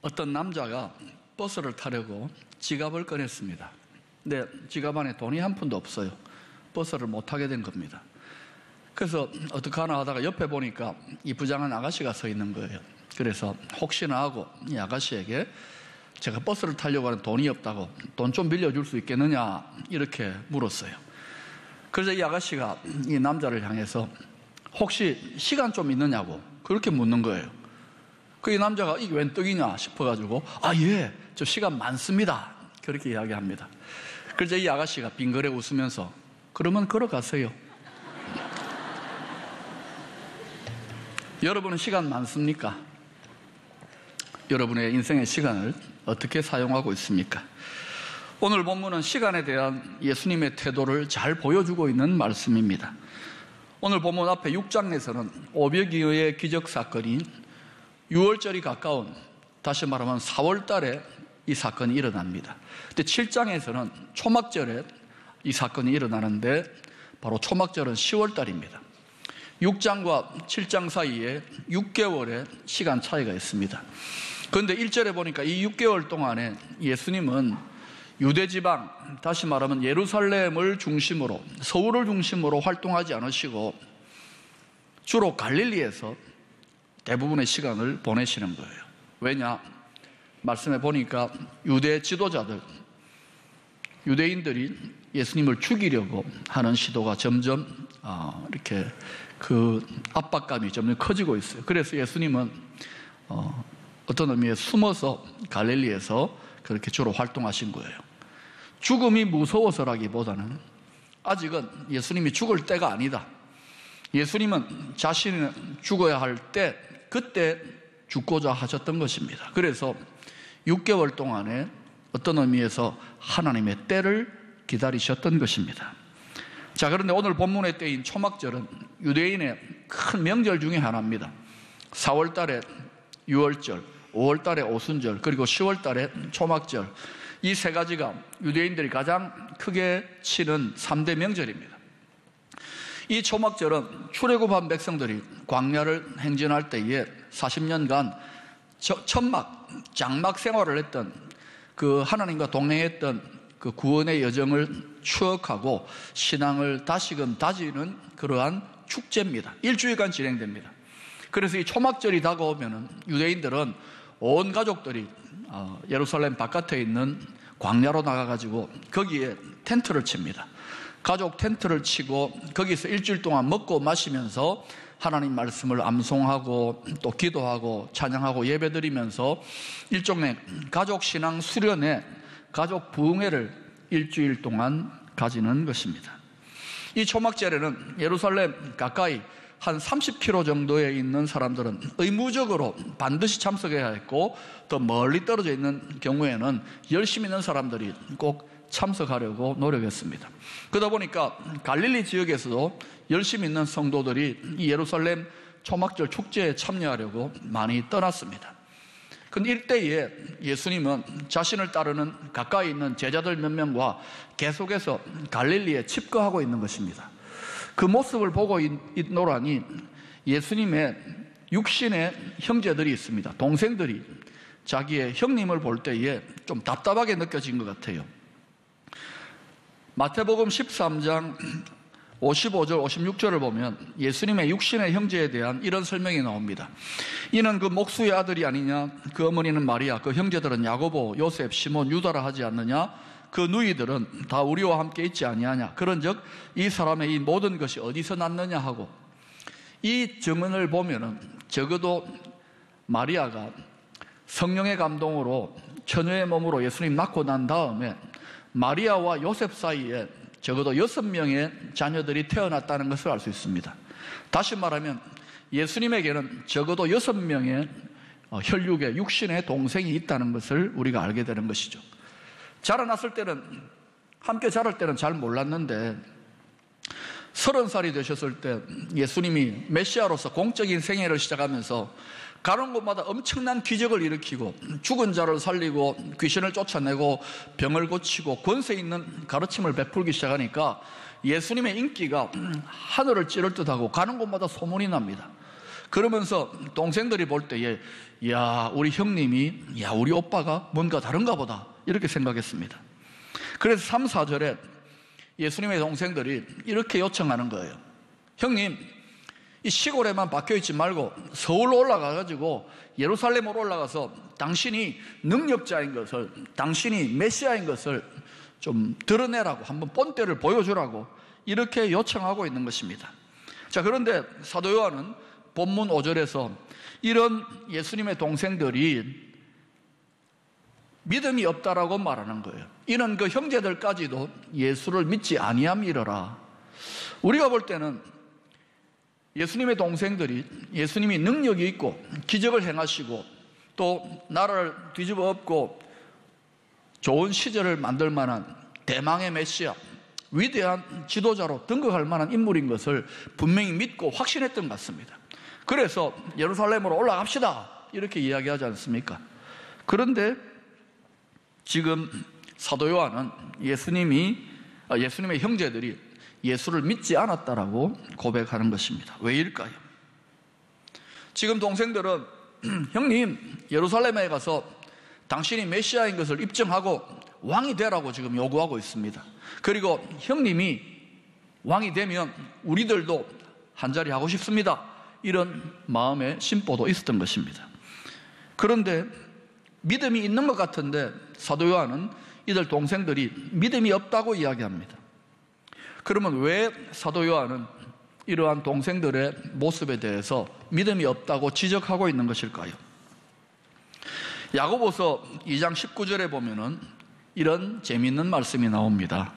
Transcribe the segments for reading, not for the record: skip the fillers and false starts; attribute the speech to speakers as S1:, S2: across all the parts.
S1: 어떤 남자가 버스를 타려고 지갑을 꺼냈습니다. 근데 지갑 안에 돈이 한 푼도 없어요. 버스를 못 타게 된 겁니다. 그래서 어떡하나 하다가 옆에 보니까 이 부장한 아가씨가 서 있는 거예요. 그래서 혹시나 하고 이 아가씨에게 제가 버스를 타려고 하는 돈이 없다고 돈 좀 빌려줄 수 있겠느냐 이렇게 물었어요. 그래서 이 아가씨가 이 남자를 향해서 혹시 시간 좀 있느냐고 그렇게 묻는 거예요. 그 이 남자가 이게 웬 떡이냐 싶어가지고 예, 저 시간 많습니다 그렇게 이야기합니다. 그래서 이 아가씨가 빙그레 웃으면서 그러면 걸어가세요. 여러분은 시간 많습니까? 여러분의 인생의 시간을 어떻게 사용하고 있습니까? 오늘 본문은 시간에 대한 예수님의 태도를 잘 보여주고 있는 말씀입니다. 오늘 본문 앞에 6장에서는 오병이어의 기적사건이 6월절이 가까운, 다시 말하면 4월 달에 이 사건이 일어납니다. 근데 7장에서는 초막절에 이 사건이 일어나는데 바로 초막절은 10월 달입니다. 6장과 7장 사이에 6개월의 시간 차이가 있습니다. 그런데 1절에 보니까 이 6개월 동안에 예수님은 유대지방, 다시 말하면 예루살렘을 중심으로, 서울을 중심으로 활동하지 않으시고 주로 갈릴리에서 대부분의 시간을 보내시는 거예요. 왜냐? 말씀해 보니까 유대 지도자들, 유대인들이 예수님을 죽이려고 하는 시도가 점점 이렇게 그 압박감이 점점 커지고 있어요. 그래서 예수님은 어떤 의미에 숨어서 갈릴리에서 그렇게 주로 활동하신 거예요. 죽음이 무서워서라기보다는 아직은 예수님이 죽을 때가 아니다. 예수님은 자신이 죽어야 할 때, 그때 죽고자 하셨던 것입니다. 그래서 6개월 동안에 어떤 의미에서 하나님의 때를 기다리셨던 것입니다. 자, 그런데 오늘 본문의 때인 초막절은 유대인의 큰 명절 중에 하나입니다. 4월 달에 6월절, 5월 달에 오순절, 그리고 10월 달에 초막절, 이 세 가지가 유대인들이 가장 크게 치는 3대 명절입니다. 이 초막절은 출애굽한 백성들이 광야를 행진할 때에 40년간 천막, 장막 생활을 했던, 그 하나님과 동행했던 그 구원의 여정을 추억하고 신앙을 다시금 다지는 그러한 축제입니다. 일주일간 진행됩니다. 그래서 이 초막절이 다가오면은 유대인들은 온 가족들이 예루살렘 바깥에 있는 광야로 나가가지고 거기에 텐트를 칩니다. 가족 텐트를 치고 거기서 일주일 동안 먹고 마시면서 하나님 말씀을 암송하고 또 기도하고 찬양하고 예배드리면서 일종의 가족 신앙 수련회, 가족 부흥회를 일주일 동안 가지는 것입니다. 이 초막절에는 예루살렘 가까이 한 30km 정도에 있는 사람들은 의무적으로 반드시 참석해야 했고, 더 멀리 떨어져 있는 경우에는 열심히 있는 사람들이 꼭 참석하려고 노력했습니다. 그러다 보니까 갈릴리 지역에서도 열심히 있는 성도들이 이 예루살렘 초막절 축제에 참여하려고 많이 떠났습니다. 그런데 이때에 예수님은 자신을 따르는 가까이 있는 제자들 몇 명과 계속해서 갈릴리에 칩거하고 있는 것입니다. 그 모습을 보고 있노라니 예수님의 육신의 형제들이 있습니다. 동생들이 자기의 형님을 볼 때에 좀 답답하게 느껴진 것 같아요. 마태복음 13장 55절 56절을 보면 예수님의 육신의 형제에 대한 이런 설명이 나옵니다. 이는 그 목수의 아들이 아니냐? 그 어머니는 마리아, 그 형제들은 야고보, 요셉, 시몬, 유다라 하지 않느냐? 그 누이들은 다 우리와 함께 있지 아니하냐? 그런즉 이 사람의 이 모든 것이 어디서 났느냐 하고, 이 증언을 보면은 적어도 마리아가 성령의 감동으로 처녀의 몸으로 예수님 낳고 난 다음에 마리아와 요셉 사이에 적어도 6명의 자녀들이 태어났다는 것을 알 수 있습니다. 다시 말하면 예수님에게는 적어도 6명의 혈육의 육신의 동생이 있다는 것을 우리가 알게 되는 것이죠. 자라났을 때는, 함께 자랄 때는 잘 몰랐는데 30살이 되셨을 때 예수님이 메시아로서 공적인 생애를 시작하면서 가는 곳마다 엄청난 기적을 일으키고 죽은 자를 살리고 귀신을 쫓아내고 병을 고치고 권세 있는 가르침을 베풀기 시작하니까 예수님의 인기가 하늘을 찌를 듯하고 가는 곳마다 소문이 납니다. 그러면서 동생들이 볼 때에 야, 우리 형님이, 야, 우리 오빠가 뭔가 다른가 보다 이렇게 생각했습니다. 그래서 3, 4절에 예수님의 동생들이 이렇게 요청하는 거예요. 형님, 이 시골에만 박혀있지 말고 서울로 올라가가지고 예루살렘으로 올라가서 당신이 능력자인 것을, 당신이 메시아인 것을 좀 드러내라고, 한번 본때를 보여주라고 이렇게 요청하고 있는 것입니다. 자, 그런데 사도 요한은 본문 5절에서 이런 예수님의 동생들이 믿음이 없다라고 말하는 거예요. 이는 그 형제들까지도 예수를 믿지 아니함이러라. 우리가 볼 때는 예수님의 동생들이 예수님이 능력이 있고 기적을 행하시고 또 나라를 뒤집어 엎고 좋은 시절을 만들 만한 대망의 메시아, 위대한 지도자로 등극할 만한 인물인 것을 분명히 믿고 확신했던 것 같습니다. 그래서 예루살렘으로 올라갑시다 이렇게 이야기하지 않습니까? 그런데 지금 사도 요한은 예수님의 형제들이 예수를 믿지 않았다라고 고백하는 것입니다. 왜일까요? 지금 동생들은 형님, 예루살렘에 가서 당신이 메시아인 것을 입증하고 왕이 되라고 지금 요구하고 있습니다. 그리고 형님이 왕이 되면 우리들도 한자리 하고 싶습니다. 이런 마음의 심보도 있었던 것입니다. 그런데 믿음이 있는 것 같은데 사도 요한은 이들 동생들이 믿음이 없다고 이야기합니다. 그러면 왜 사도 요한은 이러한 동생들의 모습에 대해서 믿음이 없다고 지적하고 있는 것일까요? 야고보서 2장 19절에 보면은 이런 재미있는 말씀이 나옵니다.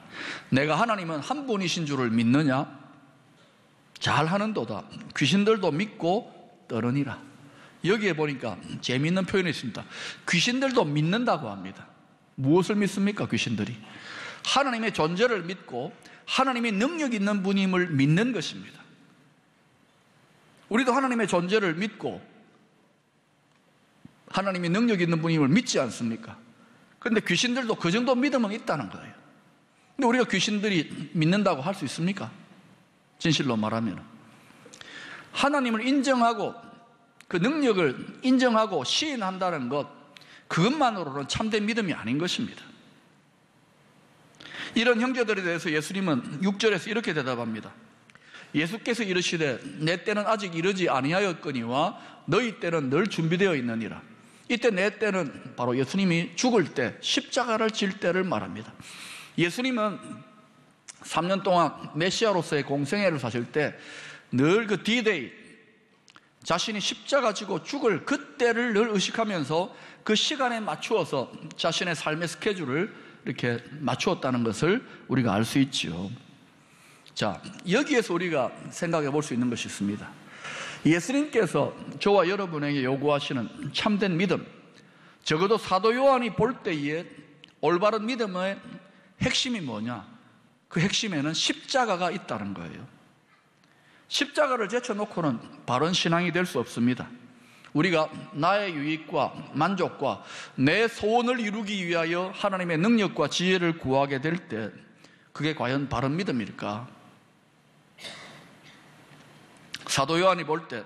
S1: 내가 하나님은 한 분이신 줄을 믿느냐? 잘하는도다. 귀신들도 믿고 떠르니라. 여기에 보니까 재미있는 표현이 있습니다. 귀신들도 믿는다고 합니다. 무엇을 믿습니까? 귀신들이 하나님의 존재를 믿고 하나님이 능력 있는 분임을 믿는 것입니다. 우리도 하나님의 존재를 믿고 하나님이 능력 있는 분임을 믿지 않습니까? 그런데 귀신들도 그 정도 믿음은 있다는 거예요. 근데 우리가 귀신들이 믿는다고 할 수 있습니까? 진실로 말하면 하나님을 인정하고 그 능력을 인정하고 시인한다는 것, 그것만으로는 참된 믿음이 아닌 것입니다. 이런 형제들에 대해서 예수님은 6절에서 이렇게 대답합니다. 예수께서 이르시되 내 때는 아직 이르지 아니하였거니와 너희 때는 늘 준비되어 있느니라. 이때 내 때는 바로 예수님이 죽을 때, 십자가를 질 때를 말합니다. 예수님은 3년 동안 메시아로서의 공생애를 사실 때 늘 그 D-Day, 자신이 십자가 지고 죽을 그때를 늘 의식하면서 그 시간에 맞추어서 자신의 삶의 스케줄을 이렇게 맞추었다는 것을 우리가 알 수 있죠. 자, 여기에서 우리가 생각해 볼 수 있는 것이 있습니다. 예수님께서 저와 여러분에게 요구하시는 참된 믿음, 적어도 사도 요한이 볼 때에 올바른 믿음의 핵심이 뭐냐? 그 핵심에는 십자가가 있다는 거예요. 십자가를 제쳐놓고는 바른 신앙이 될 수 없습니다. 우리가 나의 유익과 만족과 내 소원을 이루기 위하여 하나님의 능력과 지혜를 구하게 될 때 그게 과연 바른 믿음일까? 사도 요한이 볼 때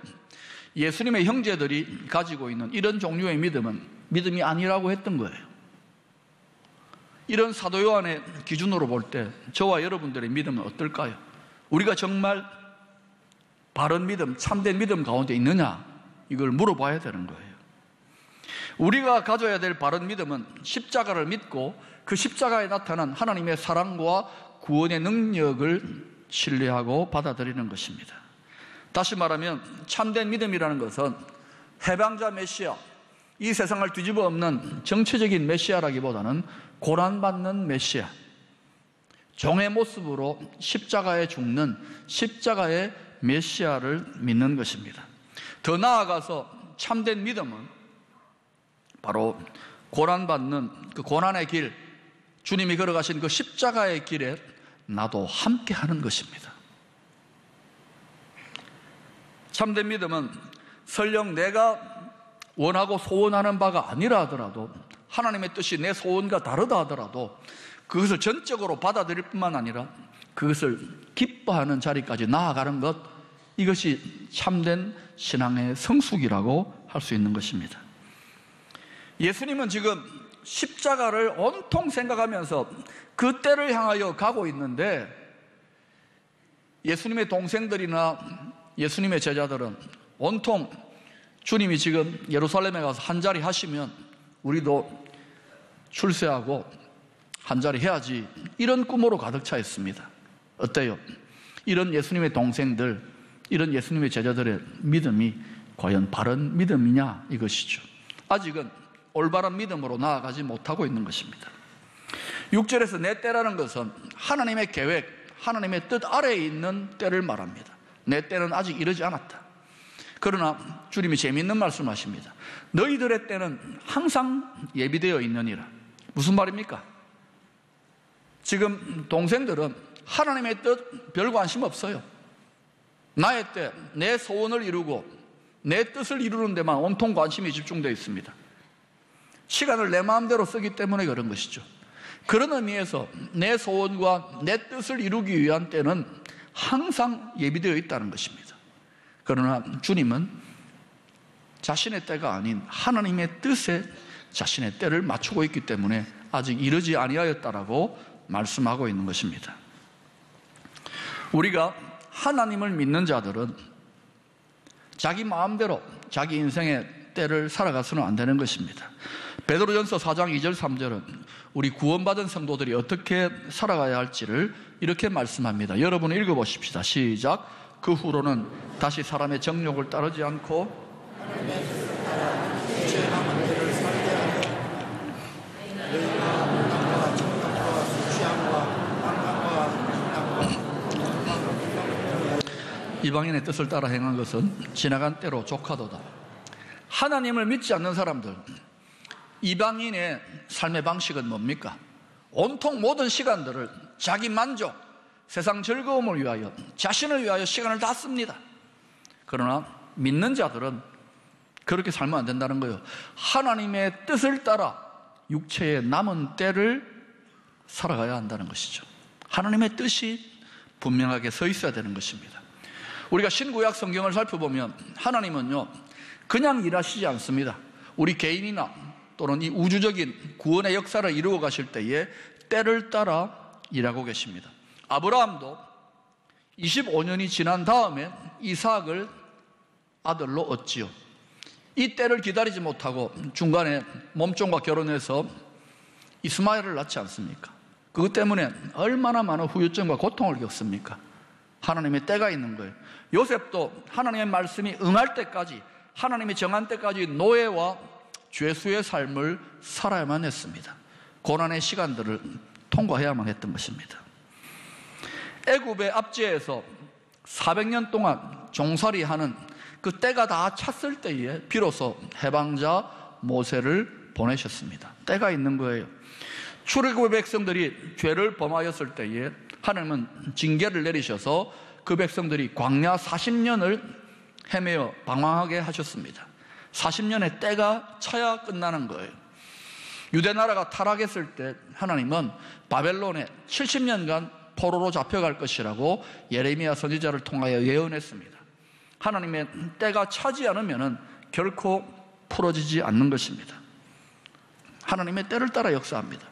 S1: 예수님의 형제들이 가지고 있는 이런 종류의 믿음은 믿음이 아니라고 했던 거예요. 이런 사도 요한의 기준으로 볼 때 저와 여러분들의 믿음은 어떨까요? 우리가 정말 바른 믿음, 참된 믿음 가운데 있느냐? 이걸 물어봐야 되는 거예요. 우리가 가져야 될 바른 믿음은 십자가를 믿고 그 십자가에 나타난 하나님의 사랑과 구원의 능력을 신뢰하고 받아들이는 것입니다. 다시 말하면 참된 믿음이라는 것은 해방자 메시아, 이 세상을 뒤집어 엎는 정치적인 메시아라기보다는 고난받는 메시아, 종의 모습으로 십자가에 죽는 십자가의 메시아를 믿는 것입니다. 더 나아가서 참된 믿음은 바로 고난받는 그 고난의 길, 주님이 걸어가신 그 십자가의 길에 나도 함께 하는 것입니다. 참된 믿음은 설령 내가 원하고 소원하는 바가 아니라 하더라도, 하나님의 뜻이 내 소원과 다르다 하더라도 그것을 전적으로 받아들일 뿐만 아니라 그것을 기뻐하는 자리까지 나아가는 것, 이것이 참된 신앙의 성숙이라고 할 수 있는 것입니다. 예수님은 지금 십자가를 온통 생각하면서 그 때를 향하여 가고 있는데, 예수님의 동생들이나 예수님의 제자들은 온통 주님이 지금 예루살렘에 가서 한자리 하시면 우리도 출세하고 한자리 해야지, 이런 꿈으로 가득 차 있습니다. 어때요? 이런 예수님의 동생들, 이런 예수님의 제자들의 믿음이 과연 바른 믿음이냐, 이것이죠. 아직은 올바른 믿음으로 나아가지 못하고 있는 것입니다. 6절에서 내 때라는 것은 하나님의 계획, 하나님의 뜻 아래에 있는 때를 말합니다. 내 때는 아직 이르지 않았다. 그러나 주님이 재미있는 말씀하십니다. 너희들의 때는 항상 예비되어 있느니라. 무슨 말입니까? 지금 동생들은 하나님의 뜻 별 관심 없어요. 나의 때, 내 소원을 이루고 내 뜻을 이루는 데만 온통 관심이 집중되어 있습니다. 시간을 내 마음대로 쓰기 때문에 그런 것이죠. 그런 의미에서 내 소원과 내 뜻을 이루기 위한 때는 항상 예비되어 있다는 것입니다. 그러나 주님은 자신의 때가 아닌 하나님의 뜻에 자신의 때를 맞추고 있기 때문에 아직 이르지 아니하였다라고 말씀하고 있는 것입니다. 우리가 하나님을 믿는 자들은 자기 마음대로 자기 인생의 때를 살아가서는 안 되는 것입니다. 베드로전서 4장 2절 3절은 우리 구원받은 성도들이 어떻게 살아가야 할지를 이렇게 말씀합니다. 여러분 읽어보십시다. 시작. 그 후로는 다시 사람의 정욕을 따르지 않고 이방인의 뜻을 따라 행한 것은 지나간 때로 족하도다. 하나님을 믿지 않는 사람들, 이방인의 삶의 방식은 뭡니까? 온통 모든 시간들을 자기 만족, 세상 즐거움을 위하여, 자신을 위하여 시간을 다 씁니다. 그러나 믿는 자들은 그렇게 살면 안 된다는 거예요. 하나님의 뜻을 따라 육체의 남은 때를 살아가야 한다는 것이죠. 하나님의 뜻이 분명하게 서 있어야 되는 것입니다. 우리가 신구약 성경을 살펴보면 하나님은요, 그냥 일하시지 않습니다. 우리 개인이나 또는 이 우주적인 구원의 역사를 이루어 가실 때에 때를 따라 일하고 계십니다. 아브라함도 25년이 지난 다음에 이삭을 아들로 얻지요. 이 때를 기다리지 못하고 중간에 몸종과 결혼해서 이스마엘을 낳지 않습니까? 그것 때문에 얼마나 많은 후유증과 고통을 겪습니까? 하나님의 때가 있는 거예요. 요셉도 하나님의 말씀이 응할 때까지, 하나님이 정한 때까지 노예와 죄수의 삶을 살아야만 했습니다. 고난의 시간들을 통과해야만 했던 것입니다. 애굽의 압제에서 400년 동안 종살이하는 그 때가 다 찼을 때에 비로소 해방자 모세를 보내셨습니다. 때가 있는 거예요. 출애굽의 백성들이 죄를 범하였을 때에 하나님은 징계를 내리셔서 그 백성들이 광야 40년을 헤매어 방황하게 하셨습니다. 40년의 때가 차야 끝나는 거예요. 유대 나라가 타락했을 때 하나님은 바벨론에 70년간 포로로 잡혀갈 것이라고 예레미야 선지자를 통하여 예언했습니다. 하나님의 때가 차지 않으면 결코 풀어지지 않는 것입니다. 하나님의 때를 따라 역사합니다.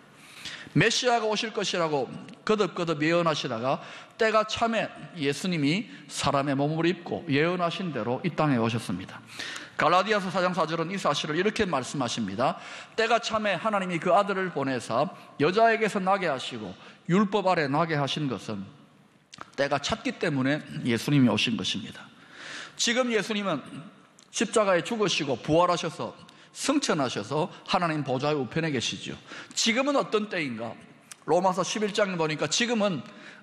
S1: 메시아가 오실 것이라고 거듭거듭 예언하시다가 때가 참에 예수님이 사람의 몸을 입고 예언하신 대로 이 땅에 오셨습니다. 갈라디아서 4장 4절은 이 사실을 이렇게 말씀하십니다. 때가 참에 하나님이 그 아들을 보내사 여자에게서 나게 하시고 율법 아래 나게 하신 것은 때가 찼기 때문에 예수님이 오신 것입니다. 지금 예수님은 십자가에 죽으시고 부활하셔서 승천하셔서 하나님 보좌의 우편에 계시죠. 지금은 어떤 때인가? 로마서 11장을 보니까 지금은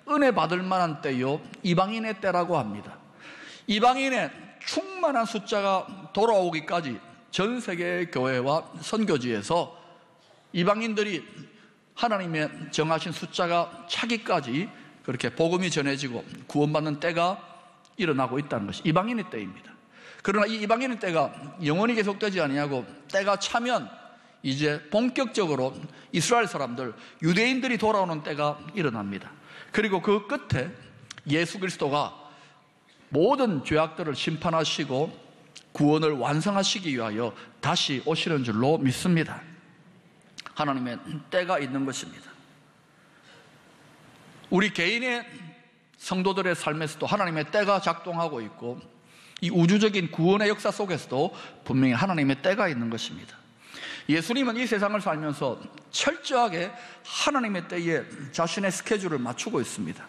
S1: 은혜 받을 만한 때요, 이방인의 때라고 합니다. 이방인의 충만한 숫자가 돌아오기까지 전 세계의 교회와 선교지에서 이방인들이 하나님의 정하신 숫자가 차기까지 그렇게 복음이 전해지고 구원받는 때가 일어나고 있다는 것이 이방인의 때입니다. 그러나 이 이방인의 때가 영원히 계속되지 아니하고 때가 차면 이제 본격적으로 이스라엘 사람들, 유대인들이 돌아오는 때가 일어납니다. 그리고 그 끝에 예수 그리스도가 모든 죄악들을 심판하시고 구원을 완성하시기 위하여 다시 오시는 줄로 믿습니다. 하나님의 때가 있는 것입니다. 우리 개인의 성도들의 삶에서도 하나님의 때가 작동하고 있고, 이 우주적인 구원의 역사 속에서도 분명히 하나님의 때가 있는 것입니다. 예수님은 이 세상을 살면서 철저하게 하나님의 때에 자신의 스케줄을 맞추고 있습니다.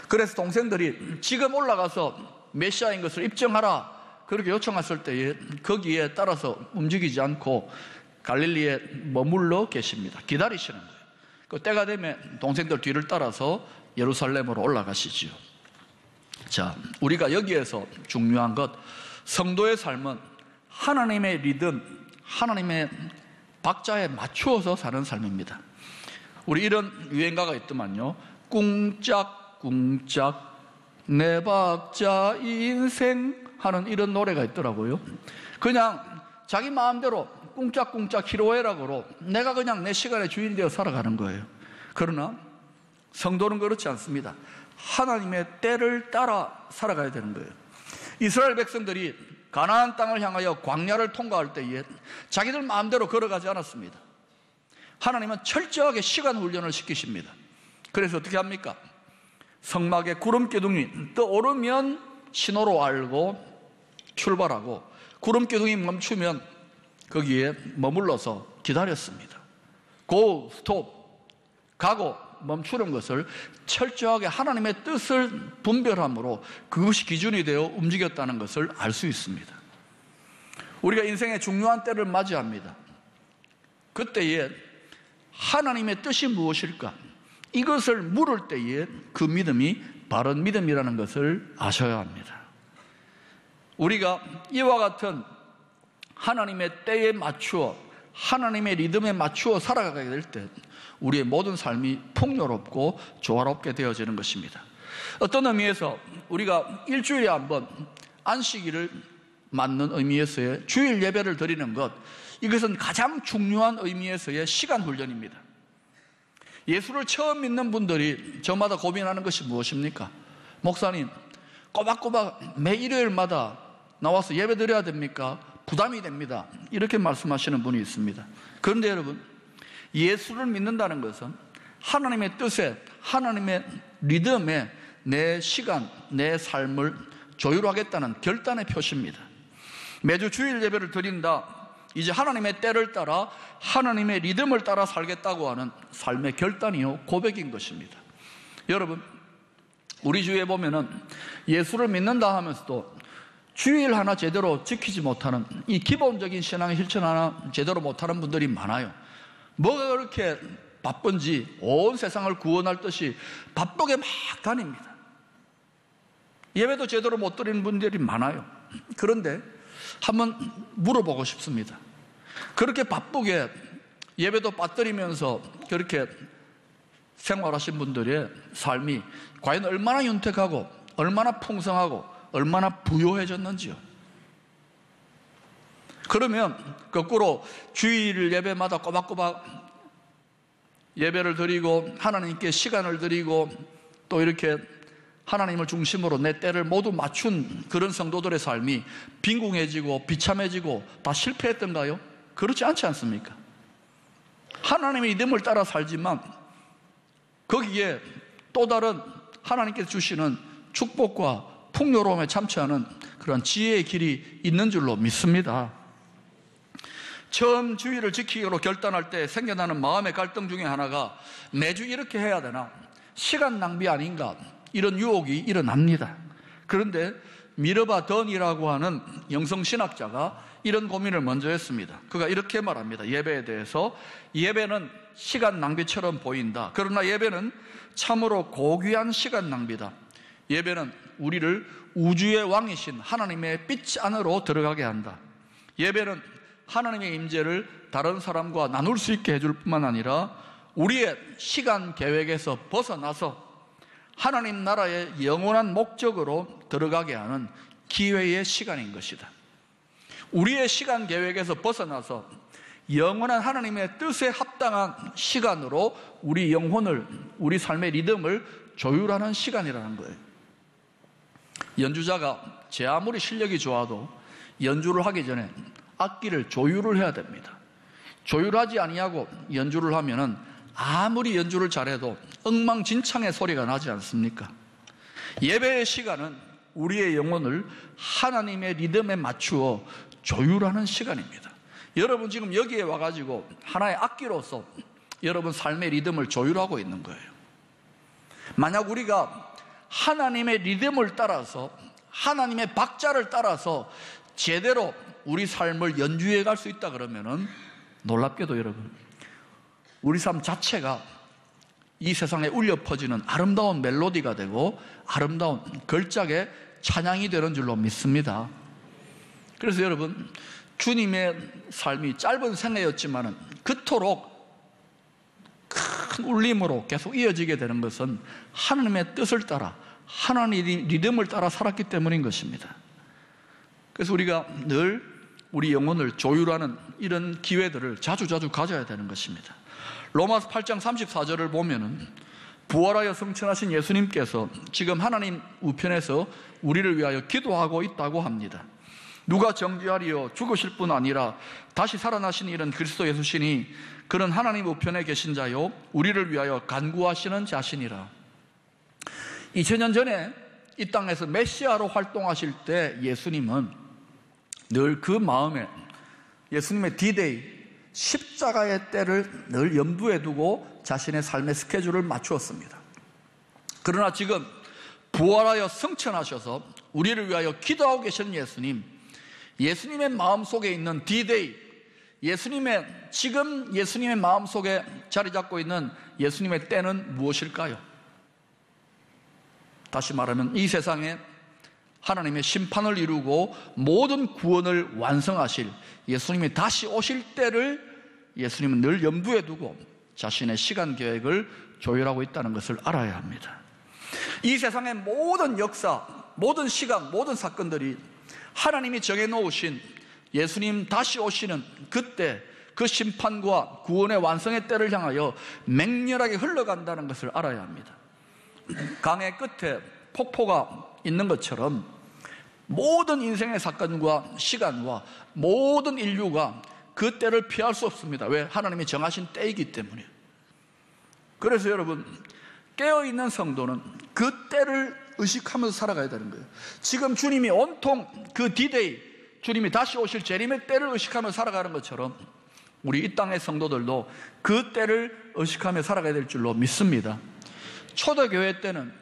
S1: 그래서 동생들이 지금 올라가서 메시아인 것을 입증하라 그렇게 요청했을 때에 거기에 따라서 움직이지 않고 갈릴리에 머물러 계십니다. 기다리시는 거예요. 그 때가 되면 동생들 뒤를 따라서 예루살렘으로 올라가시지요. 자, 우리가 여기에서 중요한 것, 성도의 삶은 하나님의 리듬, 하나님의 박자에 맞추어서 사는 삶입니다. 우리 이런 유행가가 있더만요. 꿍짝꿍짝 내 박자 인생 하는 이런 노래가 있더라고요. 그냥 자기 마음대로 꿍짝꿍짝 희로애락으로 내가 그냥 내 시간의 주인이 되어 살아가는 거예요. 그러나 성도는 그렇지 않습니다. 하나님의 때를 따라 살아가야 되는 거예요. 이스라엘 백성들이 가나안 땅을 향하여 광야를 통과할 때에 자기들 마음대로 걸어가지 않았습니다. 하나님은 철저하게 시간 훈련을 시키십니다. 그래서 어떻게 합니까? 성막에 구름 기둥이 떠오르면 신호로 알고 출발하고, 구름 기둥이 멈추면 거기에 머물러서 기다렸습니다. 고, 스톱, 가고 멈추는 것을 철저하게 하나님의 뜻을 분별함으로 그것이 기준이 되어 움직였다는 것을 알 수 있습니다. 우리가 인생의 중요한 때를 맞이합니다. 그때에 하나님의 뜻이 무엇일까? 이것을 물을 때에 그 믿음이 바른 믿음이라는 것을 아셔야 합니다. 우리가 이와 같은 하나님의 때에 맞추어, 하나님의 리듬에 맞추어 살아가게 될 때 우리의 모든 삶이 풍요롭고 조화롭게 되어지는 것입니다. 어떤 의미에서 우리가 일주일에 한 번 안식일을 맞는 의미에서의 주일 예배를 드리는 것, 이것은 가장 중요한 의미에서의 시간 훈련입니다. 예수를 처음 믿는 분들이 저마다 고민하는 것이 무엇입니까? 목사님, 꼬박꼬박 매 일요일마다 나와서 예배 드려야 됩니까? 부담이 됩니다. 이렇게 말씀하시는 분이 있습니다. 그런데 여러분, 예수를 믿는다는 것은 하나님의 뜻에, 하나님의 리듬에 내 시간, 내 삶을 조율하겠다는 결단의 표시입니다. 매주 주일 예배를 드린다, 이제 하나님의 때를 따라 하나님의 리듬을 따라 살겠다고 하는 삶의 결단이요, 고백인 것입니다. 여러분, 우리 주위에 보면은 예수를 믿는다 하면서도 주일 하나 제대로 지키지 못하는, 이 기본적인 신앙의 실천 하나 제대로 못하는 분들이 많아요. 뭐가 그렇게 바쁜지 온 세상을 구원할 듯이 바쁘게 막 다닙니다. 예배도 제대로 못 드리는 분들이 많아요. 그런데 한번 물어보고 싶습니다. 그렇게 바쁘게 예배도 빠뜨리면서 그렇게 생활하신 분들의 삶이 과연 얼마나 윤택하고 얼마나 풍성하고 얼마나 부요해졌는지요. 그러면 거꾸로 주일 예배마다 꼬박꼬박 예배를 드리고 하나님께 시간을 드리고 또 이렇게 하나님을 중심으로 내 때를 모두 맞춘 그런 성도들의 삶이 빈궁해지고 비참해지고 다 실패했던가요? 그렇지 않지 않습니까? 하나님의 이름을 따라 살지만 거기에 또 다른 하나님께서 주시는 축복과 풍요로움에 참여하는 그런 지혜의 길이 있는 줄로 믿습니다. 처음 주일을 지키기로 결단할 때 생겨나는 마음의 갈등 중에 하나가 매주 이렇게 해야 되나? 시간 낭비 아닌가? 이런 유혹이 일어납니다. 그런데 미르바 던이라고 하는 영성신학자가 이런 고민을 먼저 했습니다. 그가 이렇게 말합니다. 예배에 대해서, 예배는 시간 낭비처럼 보인다. 그러나 예배는 참으로 고귀한 시간 낭비다. 예배는 우리를 우주의 왕이신 하나님의 빛 안으로 들어가게 한다. 예배는 하나님의 임재를 다른 사람과 나눌 수 있게 해줄 뿐만 아니라 우리의 시간 계획에서 벗어나서 하나님 나라의 영원한 목적으로 들어가게 하는 기회의 시간인 것이다. 우리의 시간 계획에서 벗어나서 영원한 하나님의 뜻에 합당한 시간으로 우리 영혼을, 우리 삶의 리듬을 조율하는 시간이라는 거예요. 연주자가 제 아무리 실력이 좋아도 연주를 하기 전에 악기를 조율을 해야 됩니다. 조율하지 아니하고 연주를 하면은 아무리 연주를 잘해도 엉망진창의 소리가 나지 않습니까? 예배의 시간은 우리의 영혼을 하나님의 리듬에 맞추어 조율하는 시간입니다. 여러분 지금 여기에 와가지고 하나의 악기로서 여러분 삶의 리듬을 조율하고 있는 거예요. 만약 우리가 하나님의 리듬을 따라서, 하나님의 박자를 따라서 제대로 우리 삶을 연주해 갈 수 있다 그러면은 놀랍게도 여러분, 우리 삶 자체가 이 세상에 울려 퍼지는 아름다운 멜로디가 되고 아름다운 걸작의 찬양이 되는 줄로 믿습니다. 그래서 여러분, 주님의 삶이 짧은 생애였지만은 그토록 큰 울림으로 계속 이어지게 되는 것은 하나님의 뜻을 따라, 하나님의 리듬을 따라 살았기 때문인 것입니다. 그래서 우리가 늘 우리 영혼을 조율하는 이런 기회들을 자주자주 가져야 되는 것입니다. 로마서 8장 34절을 보면은 부활하여 승천하신 예수님께서 지금 하나님 우편에서 우리를 위하여 기도하고 있다고 합니다. 누가 정죄하리요? 죽으실 뿐 아니라 다시 살아나신 이는 그리스도 예수시니 그는 하나님 우편에 계신 자요 우리를 위하여 간구하시는 자시니라. 2000년 전에 이 땅에서 메시아로 활동하실 때 예수님은 늘 그 마음에 예수님의 디데이, 십자가의 때를 늘 염두에 두고 자신의 삶의 스케줄을 맞추었습니다. 그러나 지금 부활하여 승천하셔서 우리를 위하여 기도하고 계시는 예수님의 마음속에 있는 디데이, 지금 예수님의 마음속에 자리 잡고 있는 예수님의 때는 무엇일까요? 다시 말하면 이 세상에 하나님의 심판을 이루고 모든 구원을 완성하실 예수님이 다시 오실 때를 예수님은 늘 염두에 두고 자신의 시간 계획을 조율하고 있다는 것을 알아야 합니다. 이 세상의 모든 역사, 모든 시간, 모든 사건들이 하나님이 정해놓으신 예수님 다시 오시는 그때 그 심판과 구원의 완성의 때를 향하여 맹렬하게 흘러간다는 것을 알아야 합니다. 강의 끝에 폭포가 있는 것처럼 모든 인생의 사건과 시간과 모든 인류가 그 때를 피할 수 없습니다. 왜? 하나님이 정하신 때이기 때문에. 그래서 여러분, 깨어있는 성도는 그 때를 의식하면서 살아가야 되는 거예요. 지금 주님이 온통 그 디데이, 주님이 다시 오실 재림의 때를 의식하면서 살아가는 것처럼 우리 이 땅의 성도들도 그 때를 의식하며 살아가야 될 줄로 믿습니다. 초대교회 때는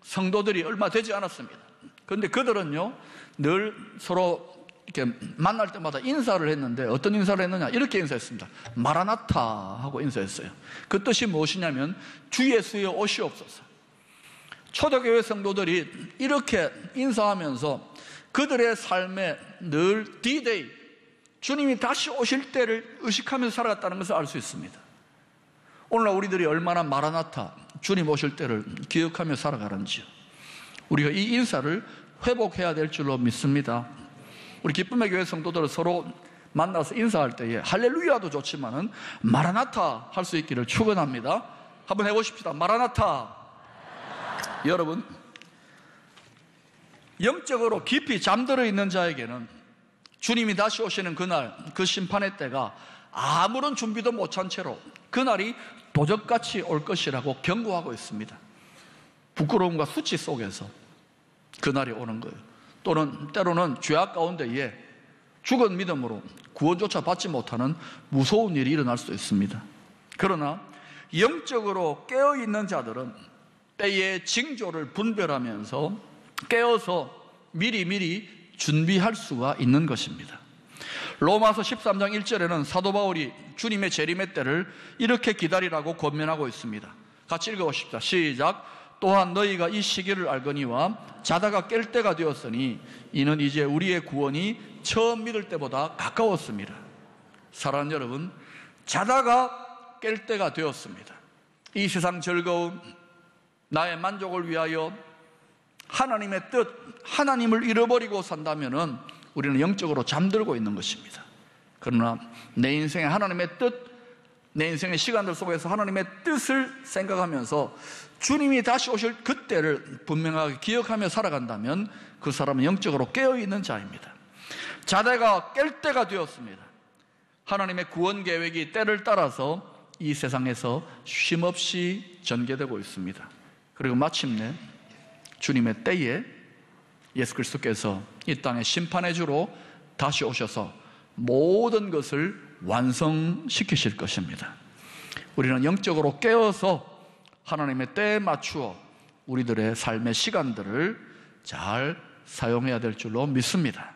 S1: 성도들이 얼마 되지 않았습니다. 그런데 그들은요, 늘 서로 이렇게 만날 때마다 인사를 했는데 어떤 인사를 했느냐? 이렇게 인사했습니다. 마라나타 하고 인사했어요. 그 뜻이 무엇이냐면 주 예수의 오시옵소서. 초대교회 성도들이 이렇게 인사하면서 그들의 삶에 늘 디데이, 주님이 다시 오실 때를 의식하면서 살아갔다는 것을 알 수 있습니다. 오늘날 우리들이 얼마나 마라나타, 주님 오실 때를 기억하며 살아가는지요. 우리가 이 인사를 회복해야 될 줄로 믿습니다. 우리 기쁨의 교회 성도들은 서로 만나서 인사할 때에 할렐루야도 좋지만은 마라나타 할 수 있기를 축원합니다. 한번 해보십시다. 마라나타. 여러분, 영적으로 깊이 잠들어 있는 자에게는 주님이 다시 오시는 그날, 그 심판의 때가 아무런 준비도 못한 채로 그날이 도적같이 올 것이라고 경고하고 있습니다. 부끄러움과 수치 속에서 그날이 오는 거예요. 또는 때로는 죄악 가운데에 죽은 믿음으로 구원조차 받지 못하는 무서운 일이 일어날 수도 있습니다. 그러나 영적으로 깨어있는 자들은 때의 징조를 분별하면서 깨어서 미리 준비할 수가 있는 것입니다. 로마서 13장 1절에는 사도 바울이 주님의 재림의 때를 이렇게 기다리라고 권면하고 있습니다. 같이 읽어보십시다. 시작. 또한 너희가 이 시기를 알거니와 자다가 깰 때가 되었으니 이는 이제 우리의 구원이 처음 믿을 때보다 가까웠습니다. 사랑하는 여러분, 자다가 깰 때가 되었습니다. 이 세상 즐거움, 나의 만족을 위하여 하나님의 뜻, 하나님을 잃어버리고 산다면은 우리는 영적으로 잠들고 있는 것입니다. 그러나 내 인생에 하나님의 뜻, 내 인생의 시간들 속에서 하나님의 뜻을 생각하면서 주님이 다시 오실 그때를 분명하게 기억하며 살아간다면 그 사람은 영적으로 깨어있는 자입니다. 자다가 깰 때가 되었습니다. 하나님의 구원 계획이 때를 따라서 이 세상에서 쉼없이 전개되고 있습니다. 그리고 마침내 주님의 때에 예수 그리스도께서 이 땅의 심판의 주로 다시 오셔서 모든 것을 완성시키실 것입니다. 우리는 영적으로 깨어서 하나님의 때에 맞추어 우리들의 삶의 시간들을 잘 사용해야 될 줄로 믿습니다.